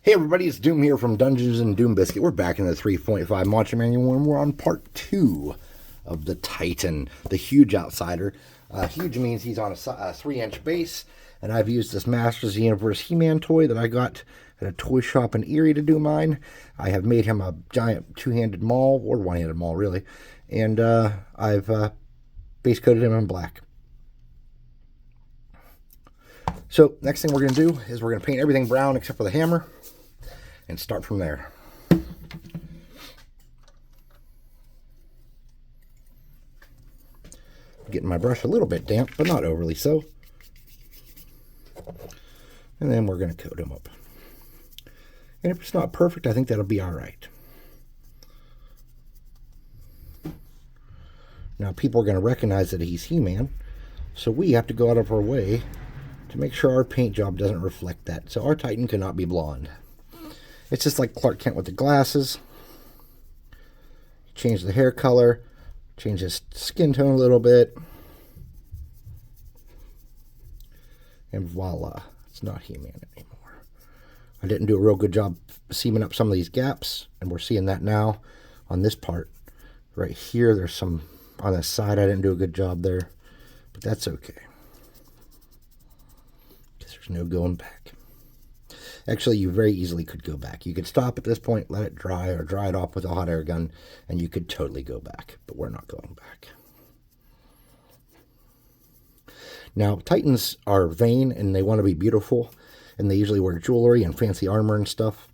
Hey everybody, it's Doom here from Dungeons and Doom Biscuit. We're back in the 3.5 Monster Manual and we're on part 2 of the Titan, the huge outsider. Huge means he's on a 3-inch base, and I've used this Masters of the Universe He-Man toy that I got at a toy shop in Erie to do mine. I have made him a giant two-handed maul, or one-handed maul really, and I've base coated him in black. So next thing we're going to do is we're going to paint everything brown except for the hammer and start from there. Getting my brush a little bit damp, but not overly so. And then we're going to coat him up. And if it's not perfect, I think that'll be all right. Now people are going to recognize that he's He-Man, so we have to go out of our way to make sure our paint job doesn't reflect that. So our Titan cannot be blonde. It's just like Clark Kent with the glasses. Change the hair color, change his skin tone a little bit, and voila, it's not He-Man anymore. I didn't do a real good job seaming up some of these gaps, and we're seeing that now on this part. Right here, there's some on the side. I didn't do a good job there, but that's okay, because there's no going back. Actually, you very easily could go back. You could stop at this point, let it dry, or dry it off with a hot air gun, and you could totally go back. But we're not going back. Now, Titans are vain, and they want to be beautiful, and they usually wear jewelry and fancy armor and stuff.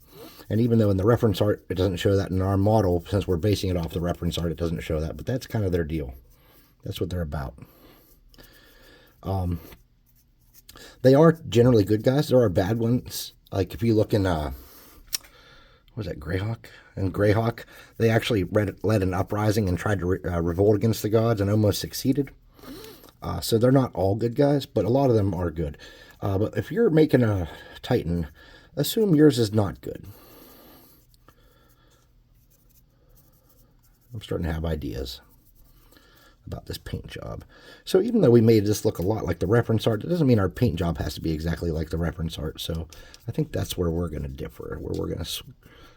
And even though in the reference art, it doesn't show that in our model, since we're basing it off the reference art, it doesn't show that. But that's kind of their deal. That's what they're about. They are generally good guys. There are bad ones. Like if you look in, what was that, Greyhawk? In Greyhawk, they actually led an uprising and tried to revolt against the gods and almost succeeded. So they're not all good guys, but a lot of them are good. But if you're making a Titan, assume yours is not good. I'm starting to have ideas about this paint job. So even though we made this look a lot like the reference art, it doesn't mean our paint job has to be exactly like the reference art. So I think that's where we're going to differ, where we're going to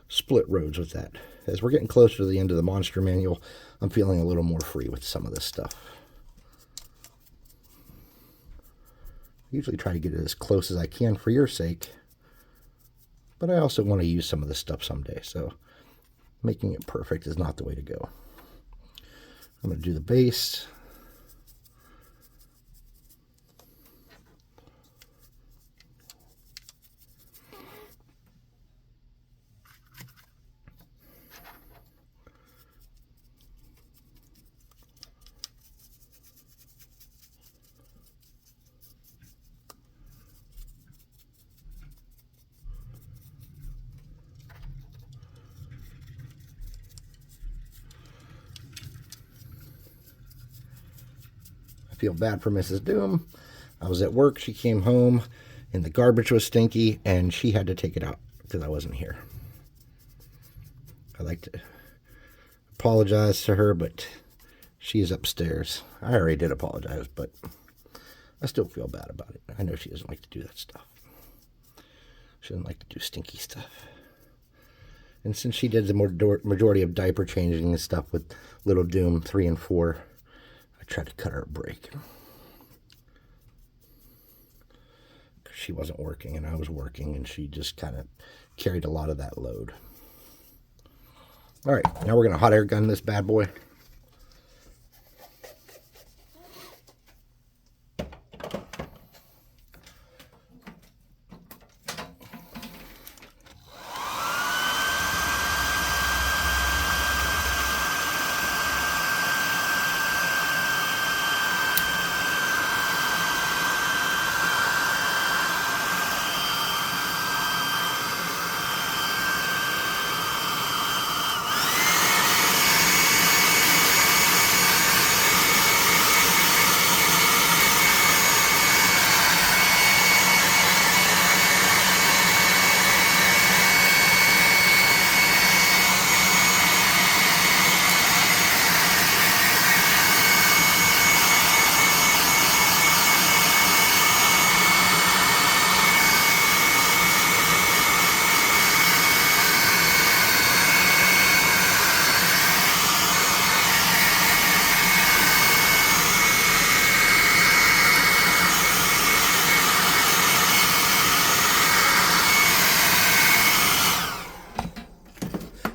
split roads with that. As we're getting closer to the end of the monster manual, I'm feeling a little more free with some of this stuff. I usually try to get it as close as I can for your sake, but I also want to use some of this stuff someday, so making it perfect is not the way to go. I'm going to do the base. Feel bad for Mrs. Doom. I was at work. She came home and the garbage was stinky and she had to take it out because I wasn't here. I'd like to apologize to her, but she's upstairs. I already did apologize, but I still feel bad about it. I know she doesn't like to do that stuff. She doesn't like to do stinky stuff. And since she did the majority of diaper changing and stuff with Little Doom 3 and 4, tried to cut her a break. She wasn't working and I was working, and she just kind of carried a lot of that load. All right, now we're going to hot air gun this bad boy.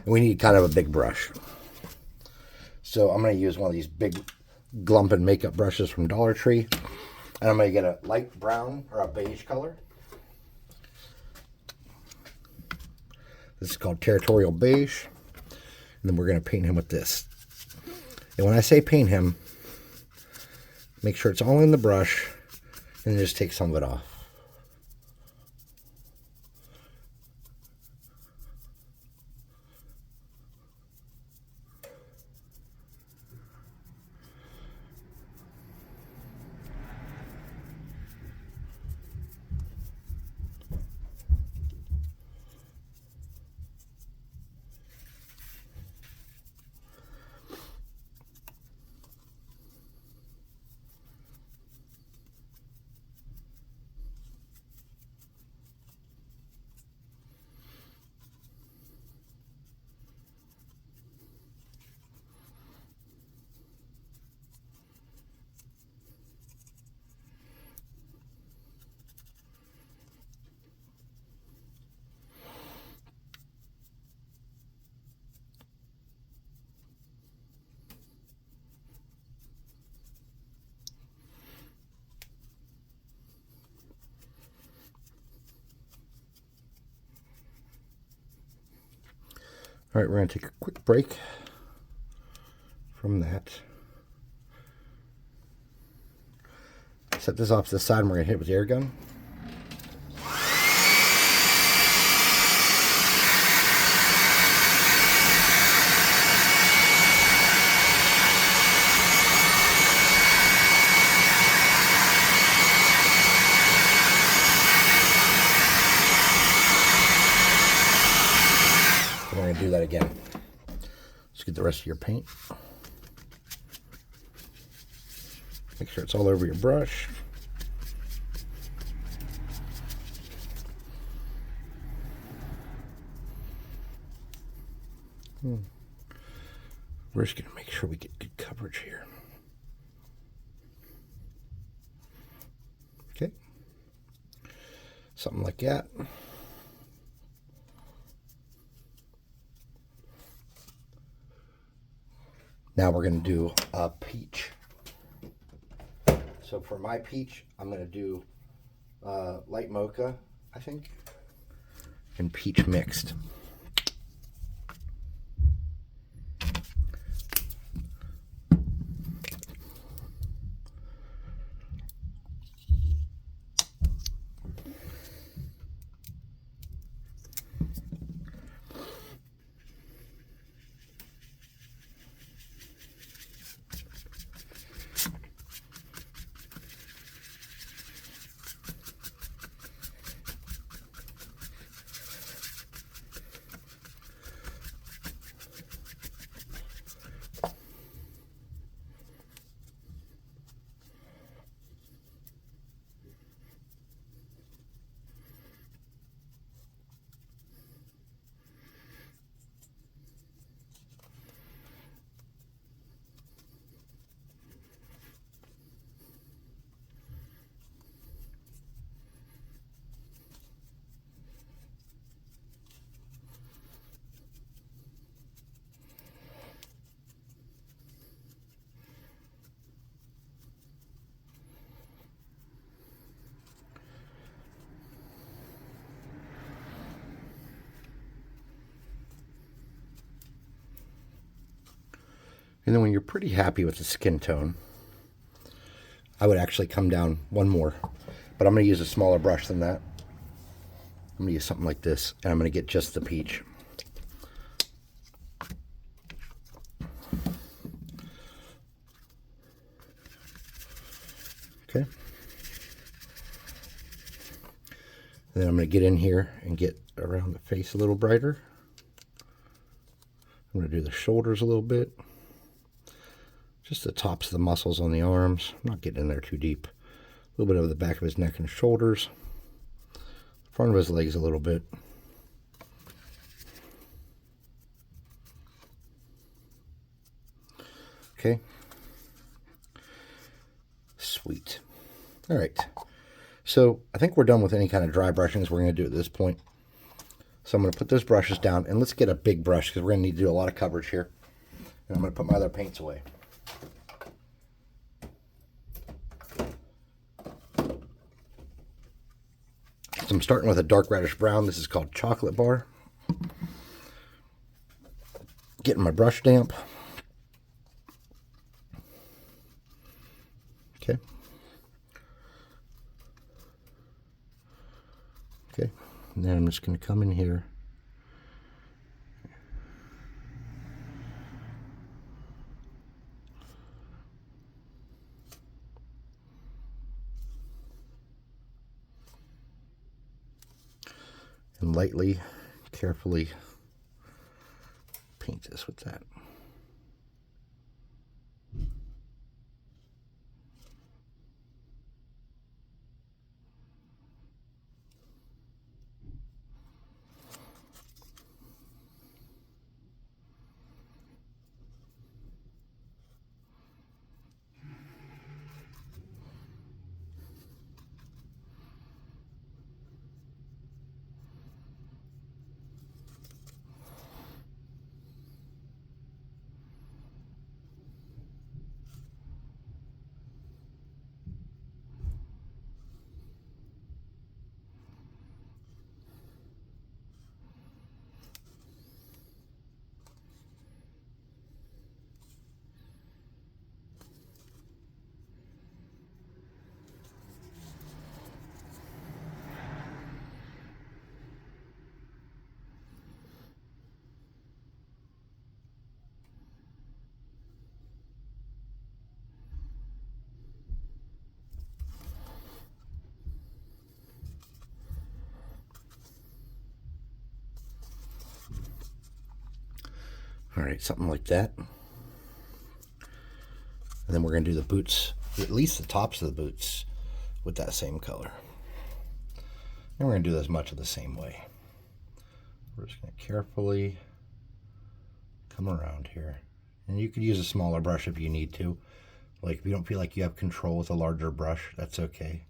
And we need kind of a big brush. So I'm going to use one of these big Glump and makeup brushes from Dollar Tree. And I'm going to get a light brown or a beige color. This is called Territorial Beige. And then we're going to paint him with this. And when I say paint him, make sure it's all in the brush and just take some of it off. All right, we're going to take a quick break from that. Set this off to the side and we're going to hit it with the air gun. We're going to do that again. Let's get the rest of your paint. Make sure it's all over your brush. We're just going to make sure we get good coverage here. Okay. Something like that. Now we're going to do a peach. So for my peach, I'm going to do light mocha, I think, and peach mixed. And then when you're pretty happy with the skin tone, I would actually come down one more. But I'm going to use a smaller brush than that. I'm going to use something like this, and I'm going to get just the peach. Okay. And then I'm going to get in here and get around the face a little brighter. I'm going to do the shoulders a little bit. Just the tops of the muscles on the arms. I'm not getting in there too deep. A little bit over the back of his neck and shoulders. Front of his legs a little bit. Okay. Sweet. All right. So I think we're done with any kind of dry brushings we're going to do at this point. So I'm going to put those brushes down, and let's get a big brush because we're going to need to do a lot of coverage here. And I'm going to put my other paints away. So I'm starting with a dark reddish brown. This is called Chocolate Bar. Getting my brush damp. Okay. Okay. And then I'm just going to come in here. And lightly, carefully paint this with that. All right, something like that. And then we're going to do the boots, at least the tops of the boots, with that same color. And we're going to do this much of the same way. We're just going to carefully come around here. And you could use a smaller brush if you need to. Like, if you don't feel like you have control with a larger brush, that's okay.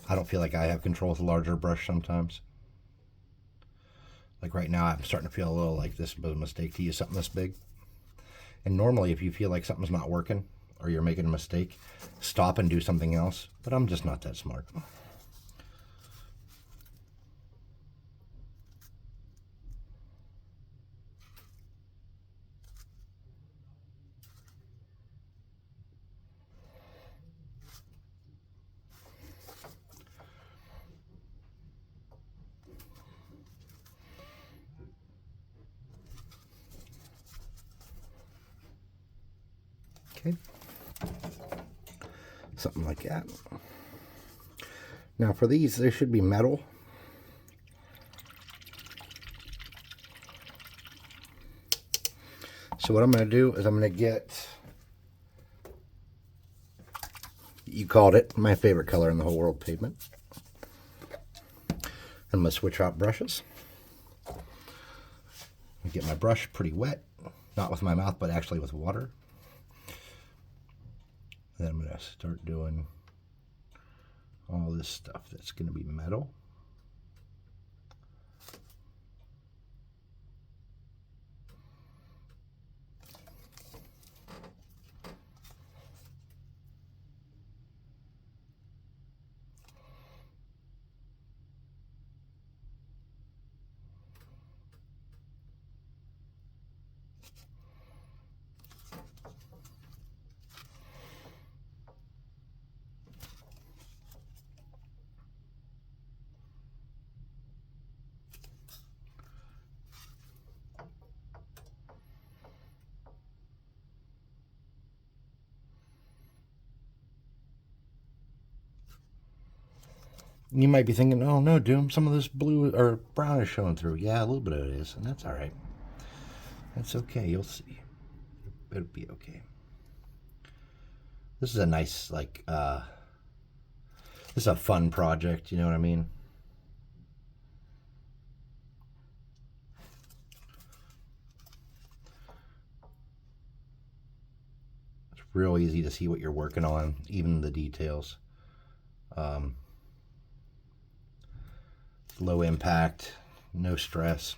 I don't feel like I have control with a larger brush sometimes. Like right now, I'm starting to feel a little like this was a mistake to use something this big. And normally, if you feel like something's not working or you're making a mistake, stop and do something else. But I'm just not that smart. Okay. Something like that. Now for these, they should be metal. So what I'm going to do is I'm going to get, you called it, my favorite color in the whole world, pavement. I'm going to switch out brushes. Get my brush pretty wet, not with my mouth, but actually with water. Then I'm going to start doing all this stuff that's going to be metal. You might be thinking, oh no, Doom, some of this blue or brown is showing through. Yeah, a little bit of it is, and that's all right. That's okay, you'll see. It'll be okay. This is a nice, like, this is a fun project, you know what I mean? It's real easy to see what you're working on, even the details. Low impact, No stress.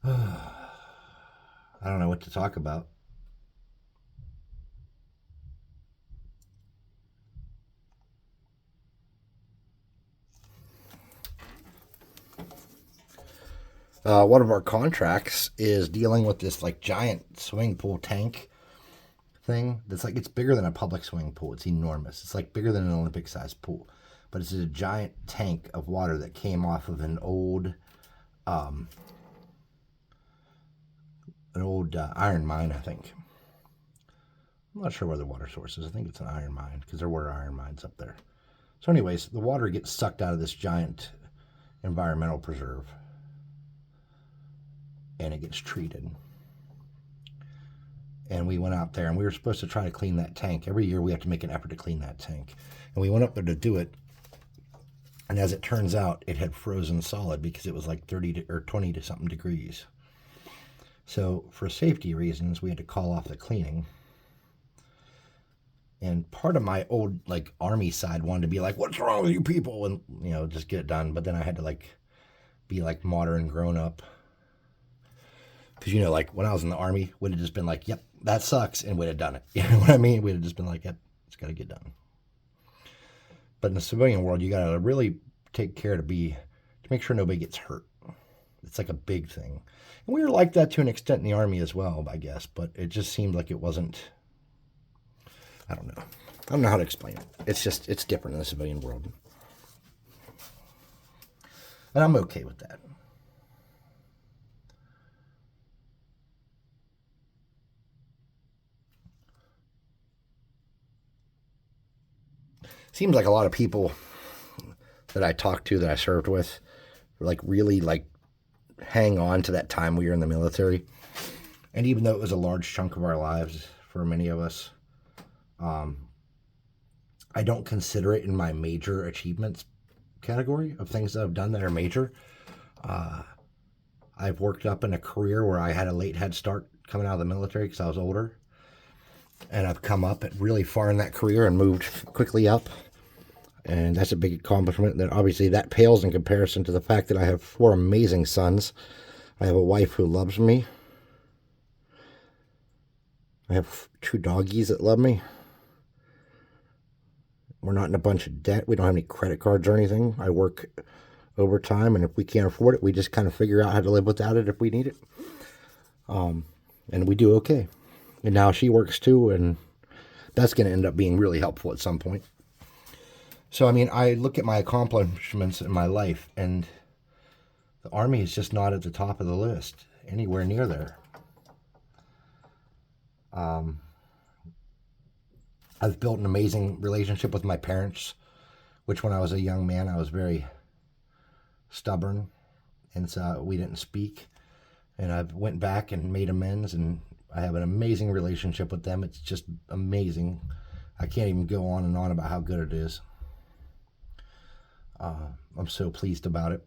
I don't know what to talk about. One of our contracts is dealing with this like giant swimming pool tank thing that's like, it's bigger than a public swimming pool. It's enormous. It's like bigger than an Olympic sized pool, but it's a giant tank of water that came off of an old iron mine, I think. I'm not sure where the water source is. I think it's an iron mine because there were iron mines up there. So anyways, the water gets sucked out of this giant environmental preserve and it gets treated. And we went out there and we were supposed to try to clean that tank. Every year we have to make an effort to clean that tank. And we went up there to do it. And as it turns out, it had frozen solid because it was like 30 or 20 to something degrees. So for safety reasons, we had to call off the cleaning. And part of my old like army side wanted to be like, what's wrong with you people? And, you know, just get it done. But then I had to like be like modern grown up. Because, you know, like when I was in the army, would have just been like, yep, that sucks. And we'd have done it. You know what I mean? We'd have just been like, yep, it's got to get done. But in the civilian world, you got to really take care to make sure nobody gets hurt. It's like a big thing. And we were like that to an extent in the army as well, I guess. But it just seemed like it wasn't, I don't know. I don't know how to explain it. It's just, it's different in the civilian world. And I'm okay with that. Seems like a lot of people that I talked to, that I served with, like really like hang on to that time we were in the military. And even though it was a large chunk of our lives for many of us, I don't consider it in my major achievements category of things that I've done that are major. I've worked up in a career where I had a late head start coming out of the military because I was older. And I've come up really far in that career and moved quickly up. And that's a big accomplishment. That obviously that pales in comparison to the fact that I have 4 amazing sons. I have a wife who loves me. I have 2 doggies that love me. We're not in a bunch of debt. We don't have any credit cards or anything. I work overtime, and if we can't afford it, we just kind of figure out how to live without it if we need it. and we do okay. And now she works too, and that's going to end up being really helpful at some point. So, I mean, I look at my accomplishments in my life, and the Army is just not at the top of the list, anywhere near there. I've built an amazing relationship with my parents, which when I was a young man, I was very stubborn, and so we didn't speak. And I went back and made amends, and I have an amazing relationship with them. It's just amazing. I can't even go on and on about how good it is. I'm so pleased about it.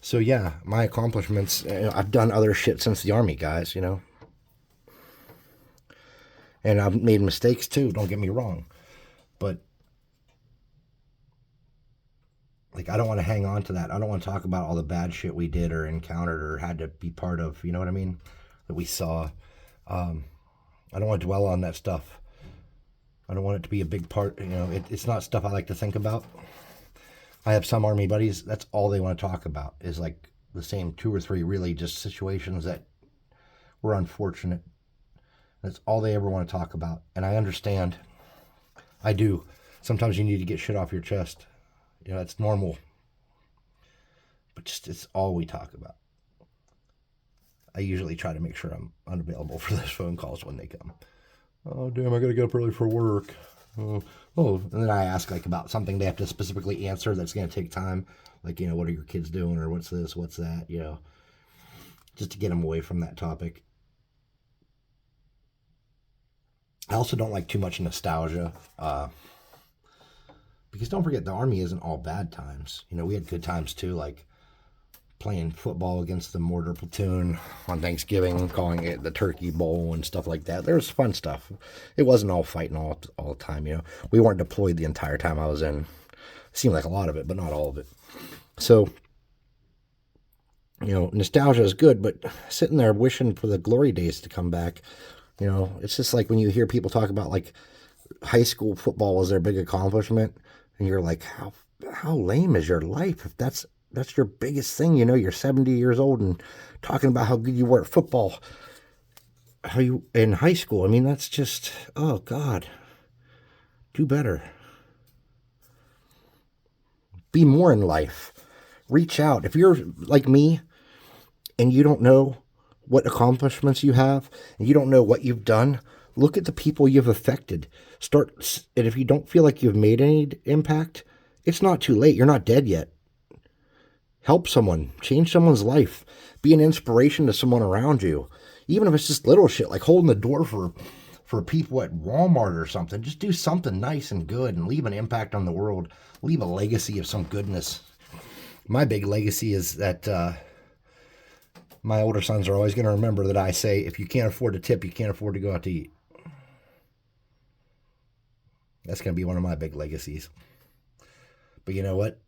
So yeah, my accomplishments, I've done other shit since the Army, guys, And I've made mistakes too, don't get me wrong. But like, I don't want to hang on to that. I don't want to talk about all the bad shit we did or encountered or had to be part of, you know what I mean? That we saw. I don't want to dwell on that stuff. I don't want it to be a big part, it's not stuff I like to think about. I have some Army buddies, that's all they want to talk about is like the same 2 or 3 really just situations that were unfortunate. That's all they ever want to talk about. And I understand. I do. Sometimes you need to get shit off your chest. It's normal. But just, it's all we talk about. I usually try to make sure I'm unavailable for those phone calls when they come. Oh, damn, I got to get up early for work. Oh, and then I ask like about something they have to specifically answer that's going to take time. Like, what are your kids doing, or what's this, what's that, just to get them away from that topic. I also don't like too much nostalgia, because don't forget, the Army isn't all bad times. We had good times too, like playing football against the mortar platoon on Thanksgiving, calling it the Turkey Bowl and stuff like that. There was fun stuff. It wasn't all fighting all the time, We weren't deployed the entire time I was in. It seemed like a lot of it, but not all of it. So, nostalgia is good, but sitting there wishing for the glory days to come back, it's just like when you hear people talk about like high school football was their big accomplishment, and you're like, how lame is your life if that's your biggest thing? You're 70 years old and talking about how good you were at football, how you in high school. I mean, that's just, oh God, do better. Be more in life. Reach out. If you're like me and you don't know what accomplishments you have, and you don't know what you've done, look at the people you've affected. And if you don't feel like you've made any impact, it's not too late. You're not dead yet. Help someone. Change someone's life. Be an inspiration to someone around you. Even if it's just little shit, like holding the door for people at Walmart or something. Just do something nice and good and leave an impact on the world. Leave a legacy of some goodness. My big legacy is that my older sons are always going to remember that I say, if you can't afford to tip, you can't afford to go out to eat. That's going to be one of my big legacies. But you know what?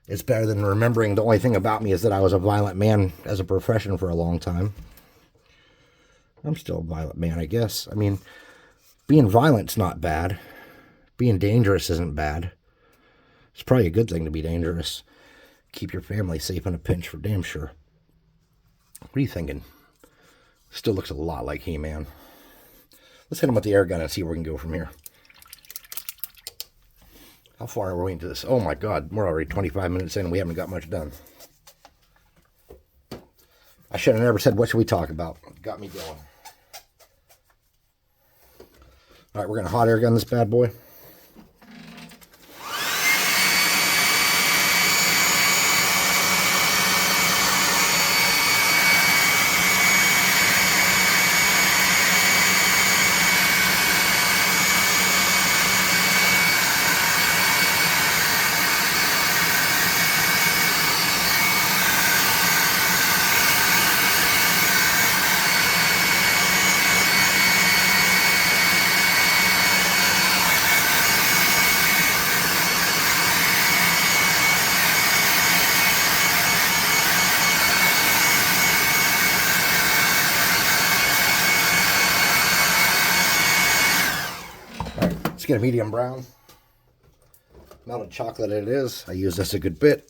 It's better than remembering the only thing about me is that I was a violent man as a profession for a long time. I'm still a violent man, I guess. I mean, being violent's not bad. Being dangerous isn't bad. It's probably a good thing to be dangerous. Keep your family safe in a pinch for damn sure. What are you thinking? Still looks a lot like He-Man. Let's hit him with the air gun and see where we can go from here. How far are we into this? Oh my God, we're already 25 minutes in and we haven't got much done. I should have never said, what should we talk about? It got me going. All right, we're going to hot air gun this bad boy. Get a medium brown. Melted chocolate it is. I use this a good bit.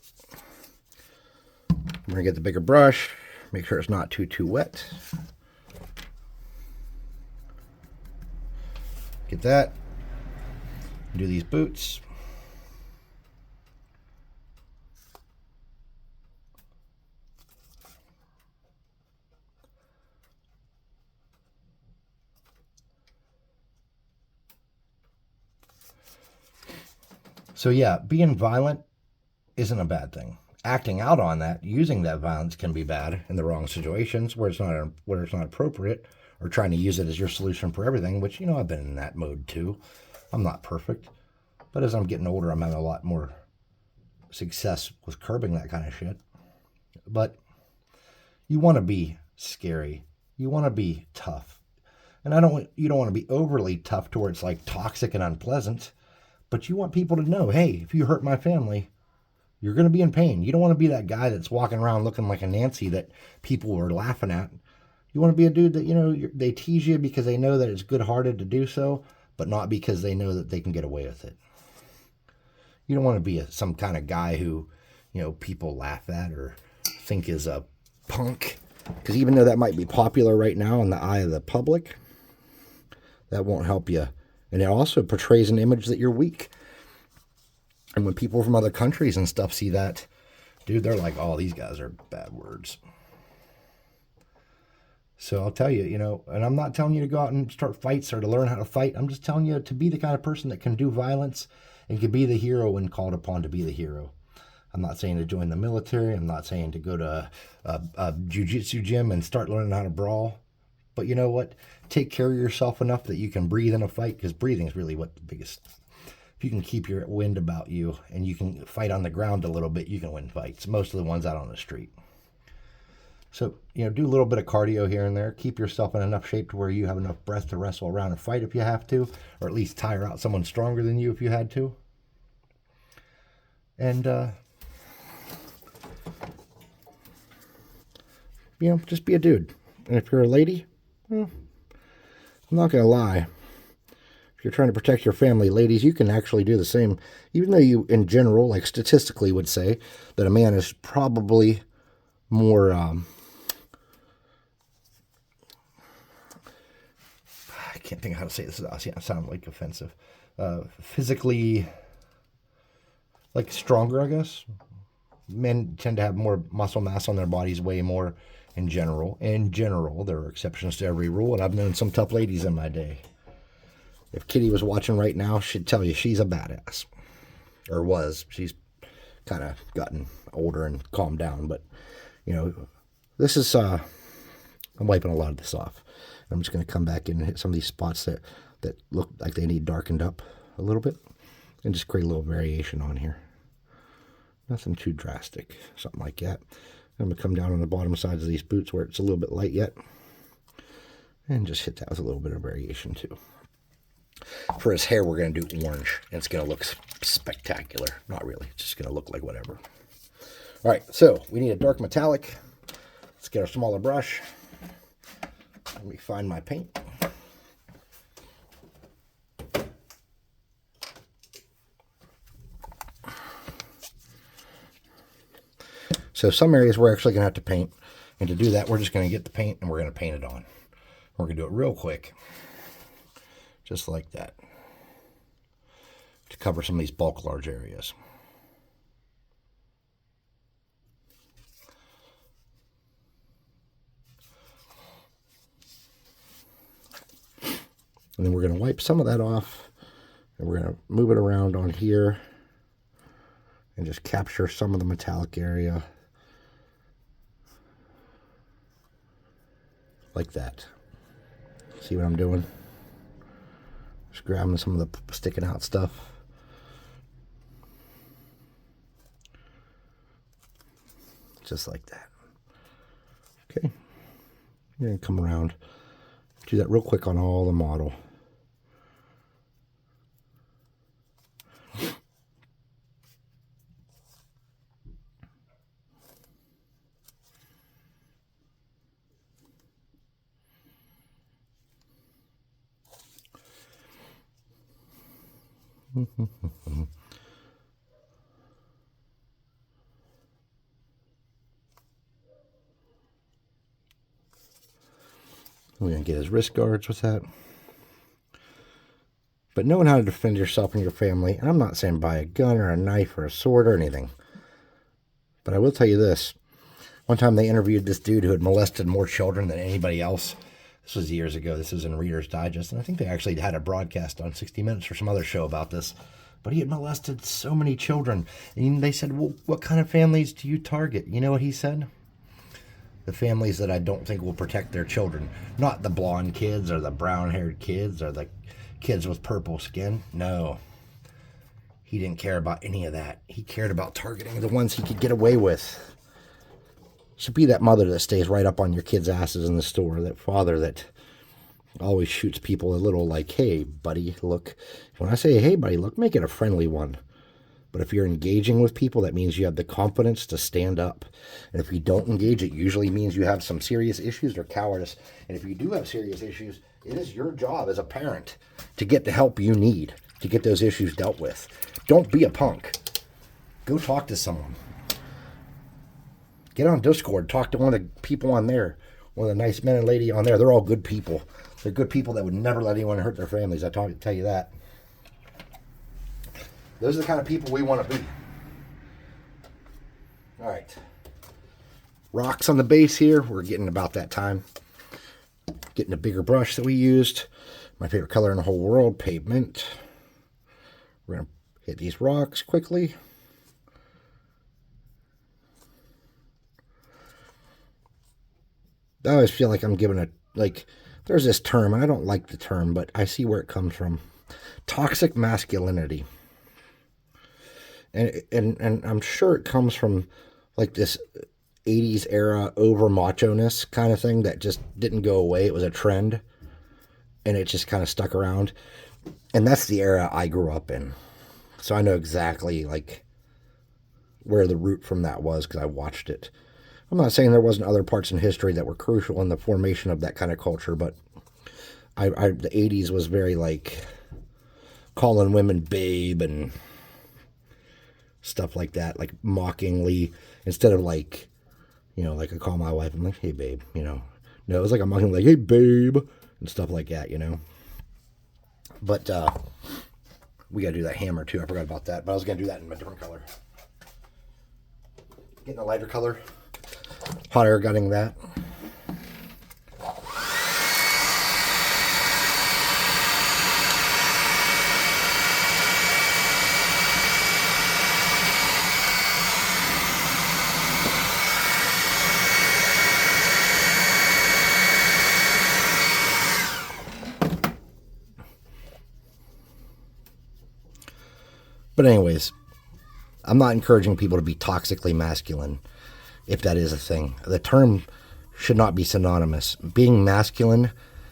I'm going to get the bigger brush. Make sure it's not too wet. Get that. Do these boots. So yeah, being violent isn't a bad thing. Acting out on that, using that violence can be bad in the wrong situations where it's not appropriate, or trying to use it as your solution for everything, which, I've been in that mode too. I'm not perfect, but as I'm getting older, I'm having a lot more success with curbing that kind of shit. But you want to be scary. You want to be tough. And you don't want to be overly tough to where it's like toxic and unpleasant, but you want people to know, hey, if you hurt my family, you're going to be in pain. You don't want to be that guy that's walking around looking like a Nancy that people are laughing at. You want to be a dude that, they tease you because they know that it's good-hearted to do so, but not because they know that they can get away with it. You don't want to be some kind of guy who, people laugh at or think is a punk. Because even though that might be popular right now in the eye of the public, that won't help you. And it also portrays an image that you're weak. And when people from other countries and stuff see that, dude, they're like, oh, these guys are bad words. So I'll tell you, and I'm not telling you to go out and start fights or to learn how to fight. I'm just telling you to be the kind of person that can do violence and can be the hero when called upon to be the hero. I'm not saying to join the military. I'm not saying to go to a jiu-jitsu gym and start learning how to brawl. But you know what? Take care of yourself enough that you can breathe in a fight, because breathing is really what the biggest... If you can keep your wind about you and you can fight on the ground a little bit, you can win fights. Most of the ones out on the street. So, do a little bit of cardio here and there. Keep yourself in enough shape to where you have enough breath to wrestle around and fight if you have to, or at least tire out someone stronger than you if you had to. And, just be a dude. And if you're a lady, well, I'm not going to lie. If you're trying to protect your family, ladies, you can actually do the same. Even though you, in general, like statistically would say that a man is probably more, I can't think of how to say this. I sound like offensive. Physically, like stronger, I guess. Men tend to have more muscle mass on their bodies, way more in general. In general, there are exceptions to every rule, and I've known some tough ladies in my day. If Kitty was watching right now, she'd tell you she's a badass. Or was. She's kind of gotten older and calmed down. But, this is... I'm wiping a lot of this off. I'm just going to come back in and hit some of these spots that look like they need darkened up a little bit. And just create a little variation on here. Nothing too drastic. Something like that. I'm going to come down on the bottom sides of these boots where it's a little bit light yet. And just hit that with a little bit of variation too. For his hair, we're going to do orange. And it's going to look spectacular. Not really. It's just going to look like whatever. All right, so we need a dark metallic. Let's get our smaller brush. Let me find my paint. So some areas we're actually going to have to paint. And to do that, we're just going to get the paint and we're going to paint it on. We're going to do it real quick. Just like that. To cover some of these bulk large areas. And then we're going to wipe some of that off. And we're going to move it around on here. And just capture some of the metallic area. Like that. See what I'm doing? Just grabbing some of the sticking out stuff. Just like that. Okay. You're going to come around. Do that real quick on all the model. We're going to get his wrist guards with that. But knowing how to defend yourself and your family, and I'm not saying buy a gun or a knife or a sword or anything, but I will tell you this. One time they interviewed this dude who had molested more children than anybody else. This was years ago. This was in Reader's Digest, and I think they actually had a broadcast on 60 Minutes or some other show about this. But he had molested so many children. And they said, well, what kind of families do you target? You know what he said? The families that I don't think will protect their children. Not the blonde kids or the brown-haired kids or the kids with purple skin. No. He didn't care about any of that. He cared about targeting the ones he could get away with. So be that mother that stays right up on your kids' asses in the store. That father that always shoots people a little like, hey, buddy, look. When I say, hey, buddy, look, make it a friendly one. But if you're engaging with people, that means you have the confidence to stand up. And if you don't engage, it usually means you have some serious issues or cowardice. And if you do have serious issues, it is your job as a parent to get the help you need to get those issues dealt with. Don't be a punk. Go talk to someone. Get on Discord. Talk to one of the people on there. One of the nice men and lady on there. They're all good people. They're good people that would never let anyone hurt their families. I tell you that. Those are the kind of people we want to be. All right. Rocks on the base here. We're getting about that time. Getting a bigger brush that we used. My favorite color in the whole world, pavement. We're going to hit these rocks quickly. I always feel like I'm giving there's this term, and I don't like the term, but I see where it comes from. Toxic masculinity. And I'm sure it comes from like this 80s era over macho-ness kind of thing that just didn't go away. It was a trend, and it just kind of stuck around. And that's the era I grew up in. So I know exactly like where the root from that was because I watched it. I'm not saying there wasn't other parts in history that were crucial in the formation of that kind of culture, but the 80s was very like calling women babe and stuff like that, like mockingly, instead of like, like I call my wife, I'm like, hey babe, No, it was like I'm mocking like, hey babe, and stuff like that, But we gotta do that hammer too. I forgot about that, but I was gonna do that in a different color. Getting a lighter color. Hot air gutting that. But anyways, I'm not encouraging people to be toxically masculine, if that is a thing. The term should not be synonymous. Being masculine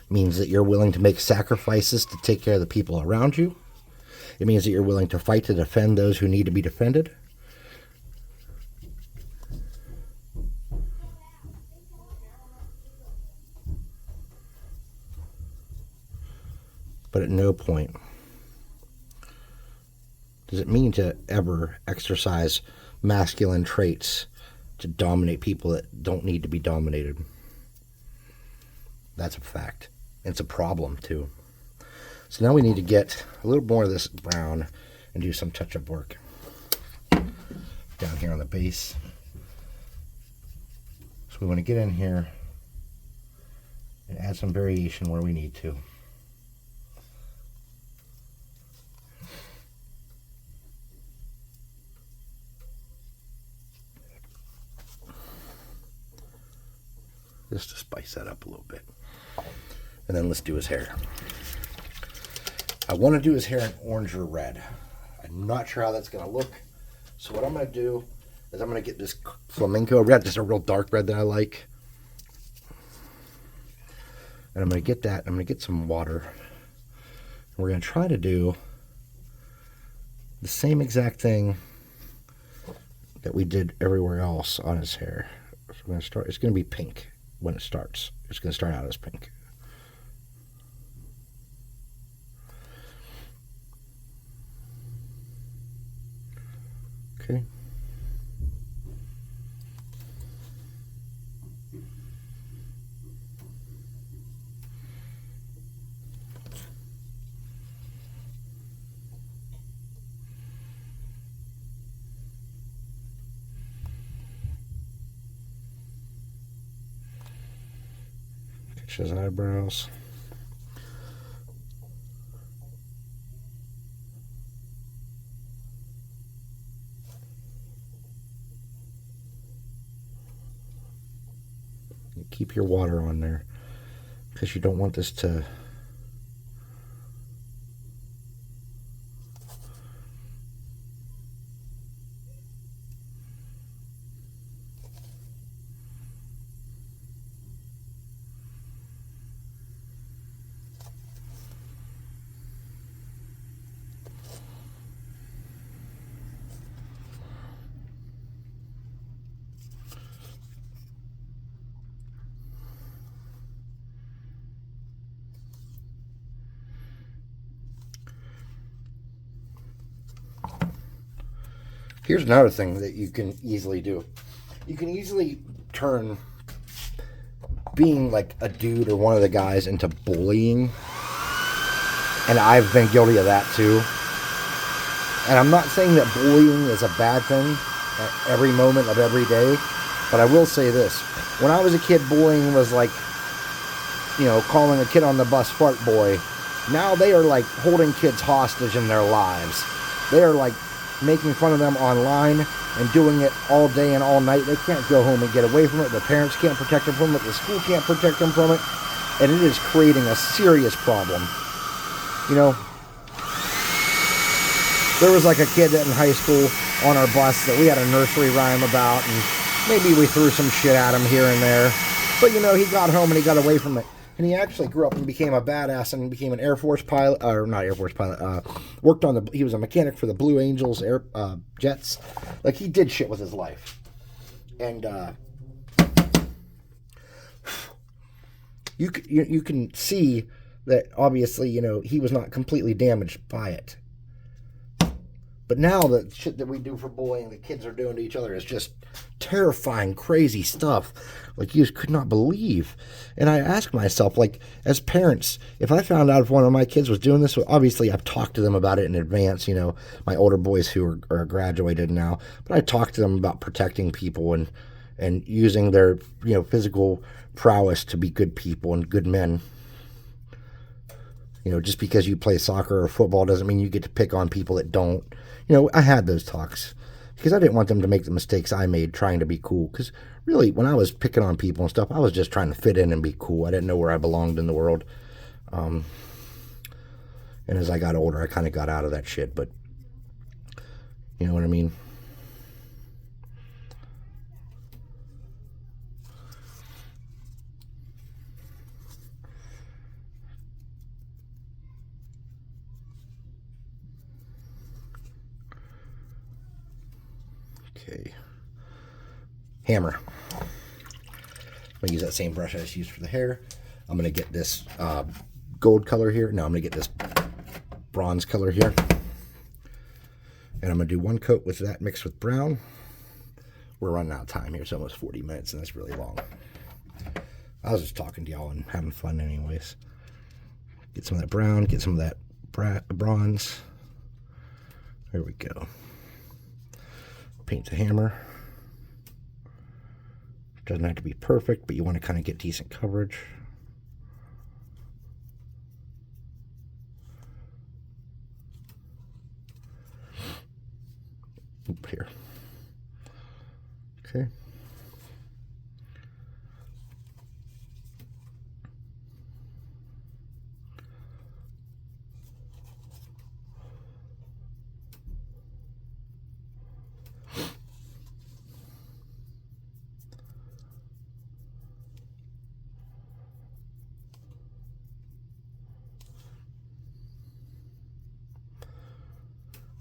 means that you're willing to make sacrifices to take care of the people around you. It means that you're willing to fight to defend those who need to be defended. But at no point does it mean to ever exercise masculine traits to dominate people that don't need to be dominated. That's a fact. It's a problem, too. So now we need to get a little more of this brown and do some touch-up work down here on the base. So we want to get in here and add some variation where we need to. Just to spice that up a little bit. And then let's do his hair. I want to do his hair in orange or red. I'm not sure how that's going to look. So what I'm going to do is I'm going to get this flamenco red. This is a real dark red that I like. And I'm going to get that. I'm going to get some water. And we're going to try to do the same exact thing that we did everywhere else on his hair. So we're going to start. It's going to be pink when it starts. It's going to start out as pink. Okay. Fix his eyebrows. Keep your water on there because you don't want this to Here's another thing that you can easily do. You can easily turn being like a dude or one of the guys into bullying. And I've been guilty of that too. And I'm not saying that bullying is a bad thing at every moment of every day. But I will say this. When I was a kid, bullying was like, calling a kid on the bus fart boy. Now they are like holding kids hostage in their lives. They are like making fun of them online and doing it all day and all night. They can't go home and get away from it. Their parents can't protect them from it. The school can't protect them from it. And it is creating a serious problem. There was like a kid in high school on our bus that we had a nursery rhyme about, and maybe we threw some shit at him here and there. But he got home and he got away from it. And he actually grew up and became a badass and became an Air Force pilot, or not Air Force pilot, he was a mechanic for the Blue Angels jets. Like, he did shit with his life. And you can see that, obviously, he was not completely damaged by it. But now the shit that we do for bullying, the kids are doing to each other, is just terrifying, crazy stuff. Like, you just could not believe. And I ask myself, like, as parents, if I found out if one of my kids was doing this, obviously I've talked to them about it in advance, my older boys who are graduated now. But I talked to them about protecting people and using their, physical prowess to be good people and good men. Just because you play soccer or football doesn't mean you get to pick on people that don't. I had those talks because I didn't want them to make the mistakes I made trying to be cool. Because really, when I was picking on people and stuff, I was just trying to fit in and be cool. I didn't know where I belonged in the world. And as I got older, I kind of got out of that shit. But you know what I mean? Okay. Hammer. I'm going to use that same brush I just used for the hair. I'm going to get this gold color here. No, I'm going to get this bronze color here. And I'm going to do one coat with that mixed with brown. We're running out of time here. It's almost 40 minutes, and that's really long. I was just talking to y'all and having fun anyways. Get some of that brown. Get some of that bronze. There we go. Paint the hammer. Doesn't have to be perfect, but you want to kind of get decent coverage. Oop, here. Okay.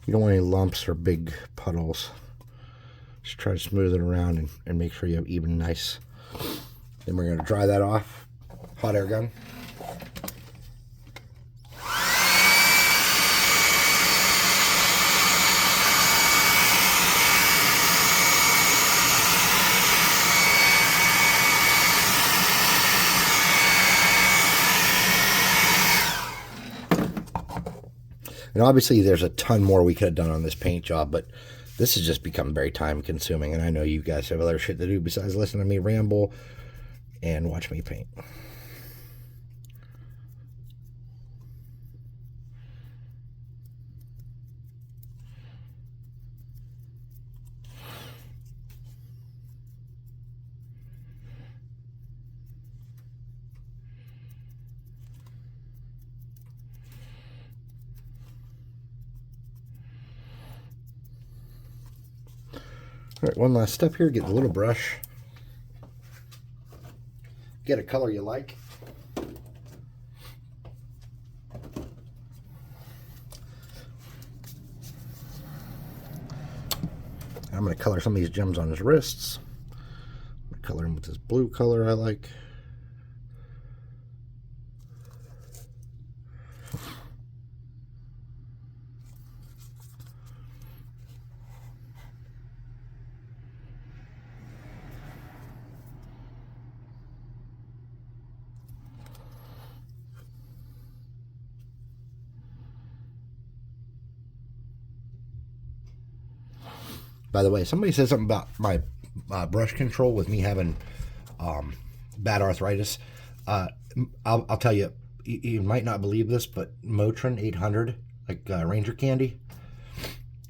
You don't want any lumps or big puddles. Just try to smooth it around and make sure you have even nice. Then we're going to dry that off. Hot air gun. And obviously there's a ton more we could have done on this paint job, but this has just become very time consuming. And I know you guys have other shit to do besides listen to me ramble and watch me paint. All right, one last step here. Get the little brush. Get a color you like. I'm going to color some of these gems on his wrists. I'm going to color him with this blue color I like. By the way, somebody said something about my brush control with me having bad arthritis. I'll tell you, you might not believe this, but Motrin 800, like Ranger Candy,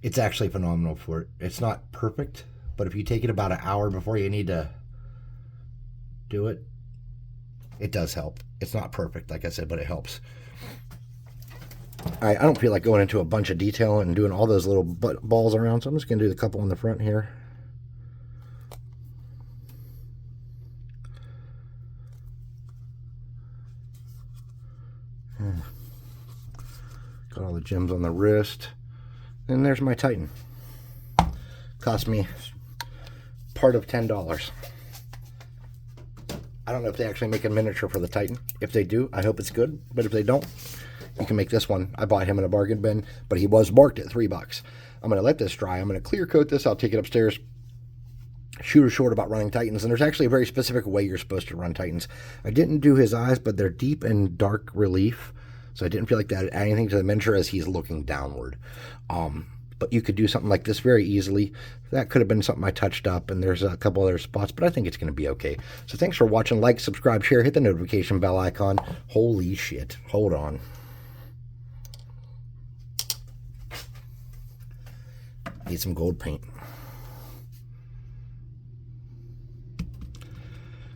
it's actually phenomenal for it. It's not perfect, but if you take it about an hour before you need to do it, it does help. It's not perfect, like I said, but it helps. I don't feel like going into a bunch of detail and doing all those little balls around, so I'm just going to do the couple in the front here. Got all the gems on the wrist. And there's my Titan. Cost me part of $10. I don't know if they actually make a miniature for the Titan. If they do, I hope it's good. But if they don't, you can make this one. I bought him in a bargain bin, but he was marked at $3. I'm going to let this dry. I'm going to clear coat this. I'll take it upstairs. Shoot a short about running Titans, and there's actually a very specific way you're supposed to run Titans. I didn't do his eyes, but they're deep and dark relief, so I didn't feel like that added anything to the miniature as he's looking downward. But you could do something like this very easily. That could have been something I touched up, and there's a couple other spots, but I think it's going to be okay. So thanks for watching. Like, subscribe, share, hit the notification bell icon. Holy shit. Hold on. Need some gold paint.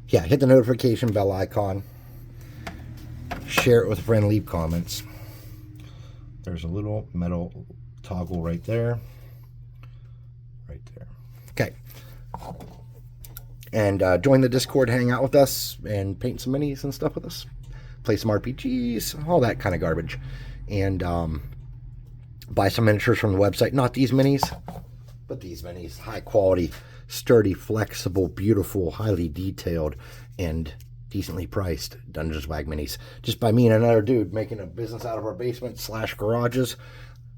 Yeah, hit the notification bell icon. Share it with a friend. Leave comments. There's a little metal toggle right there. Right there. Okay. And join the Discord, hang out with us, and paint some minis and stuff with us. Play some RPGs, all that kind of garbage. And buy some miniatures from the website. Not these minis, but these minis. High quality, sturdy, flexible, beautiful, highly detailed, and decently priced Dungeons Wag minis. Just by me and another dude making a business out of our basement / garages.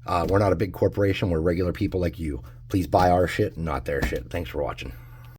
We're not a big corporation. We're regular people like you. Please buy our shit, not their shit. Thanks for watching.